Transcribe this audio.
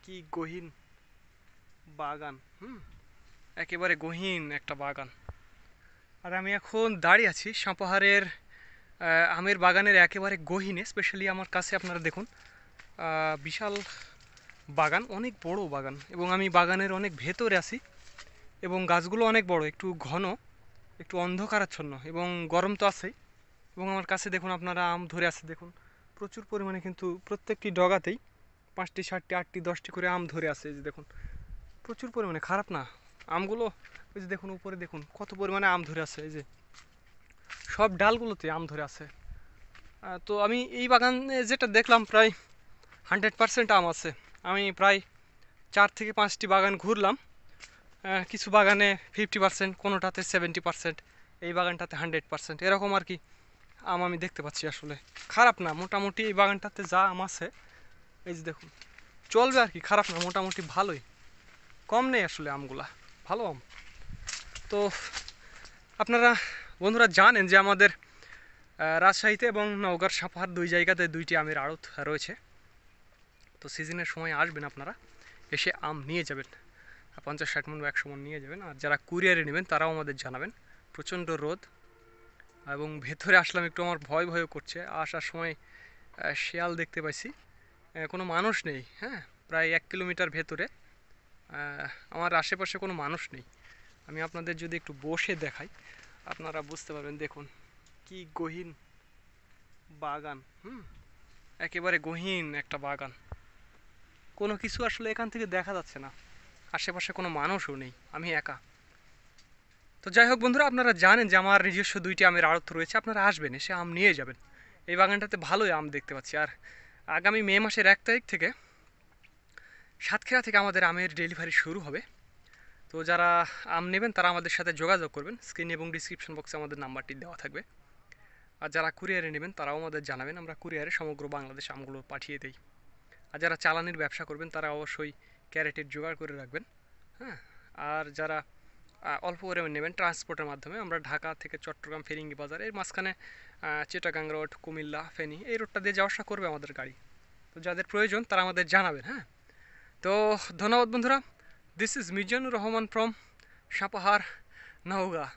কি গহীন বাগান। একেবারে গহীন একটা বাগান। আর আমি এখন দাঁড়িয়ে আছি সাপাহারের আমের বাগানের একেবারে গহীনে। স্পেশালি আমার কাছে আপনারা দেখুন, বিশাল বাগান, অনেক বড় বাগান, এবং আমি বাগানের অনেক ভেতরে আছি। এবং গাছগুলো অনেক বড়, একটু ঘন, একটু অন্ধকারাচ্ছন্ন, এবং গরম তো আছেই। এবং আমার কাছে দেখুন আপনারা আম ধরে আছে দেখুন, প্রচুর পরিমাণে, কিন্তু প্রত্যেকটি ডগাতেই 5টি 7টি 8টি 10টি করে আম ধরে আছে। এই যে দেখুন, প্রচুর পরিমাণে, খারাপ না আমগুলো। ওই যে দেখুন উপরে দেখুন কত পরিমাণে আম ধরে আছে, এই যে সব ডালগুলোতে আম ধরে আছে। তো আমি এই বাগানে যেটা দেখলাম, প্রায় 100% আম আছে। আমি প্রায় 4 থেকে 5টি বাগান ঘুরলাম। কিছু বাগানে 50%, কোনোটাতে 70%, এই বাগানটাতে 100%, এরকম আর কি আম আমি দেখতে পাচ্ছি। আসলে খারাপ না, মোটামুটি এই বাগানটাতে যা আম আছে, এই যে দেখুন, চলবে আর কি, খারাপ না, মোটামুটি ভালোই, কম নেই আসলে আমগুলা, ভালো আম। তো আপনারা বন্ধুরা জানেন যে আমাদের রাজশাহীতে এবং নওগাঁর সাপাহার দুই জায়গাতে 2টি আমের আড়ত রয়েছে। তো সিজনের সময় আসবেন আপনারা, এসে আম নিয়ে যাবেন, 50-60 মণ বা 100 মণ নিয়ে যাবেন। আর যারা কুরিয়ারে নেবেন তারাও আমাদের জানাবেন। প্রচণ্ড রোদ, এবং ভেতরে আসলাম, একটু আমার ভয় ভয়ও করছে। আসার সময় শিয়াল দেখতে পাইছি, কোনো মানুষ নেই। হ্যাঁ, প্রায় 1 কিলোমিটার ভেতরে, আমার আশেপাশে কোনো মানুষ নেই। আমি আপনাদের যদি একটু বসে দেখাই, আপনারা বুঝতে পারবেন। দেখুন কি গহীন বাগান। একেবারে গহীন একটা বাগান, কোনো কিছু আসলে এখান থেকে দেখা যাচ্ছে না, আশেপাশে কোনো মানুষও নেই, আমি একা। তো যাই হোক বন্ধুরা, আপনারা জানেন যে আমার নিজস্ব 2টি আমের আড়ত রয়েছে। আপনারা আসবেন, এসে আম নিয়ে যাবেন। এই বাগানটাতে ভালোই আম দেখতে পাচ্ছি। আর আগামী মে মাসের 1 তারিখ থেকে সাতক্ষীরা থেকে আমাদের আমের ডেলিভারি শুরু হবে। তো যারা আম নেবেন তারা আমাদের সাথে যোগাযোগ করবেন। স্ক্রিন এবং ডিসক্রিপশন বক্সে আমাদের নাম্বারটি দেওয়া থাকবে। আর যারা কুরিয়ারে নেবেন তারাও আমাদের জানাবেন, আমরা কুরিয়ারে সমগ্র বাংলাদেশ আমগুলো পাঠিয়ে দিই। আর যারা চালানির ব্যবসা করবেন তারা অবশ্যই ক্যারেটের জোগাড় করে রাখবেন। হ্যাঁ, আর যারা অল্প পরিমাণ নেবেন ট্রান্সপোর্টের মাধ্যমে, আমরা ঢাকা থেকে চট্টগ্রাম ফেরিঙ্গি বাজার, এর মাঝখানে চিটাগাং রোড, কুমিল্লা, ফেনী, এই রোডটা দিয়ে যাওয়া আসা করবে আমাদের গাড়ি। তো যাদের প্রয়োজন তারা আমাদের জানাবেন। হ্যাঁ, তো ধন্যবাদ বন্ধুরা। This is Mizanur Rahman from Sapahar, Naogaon.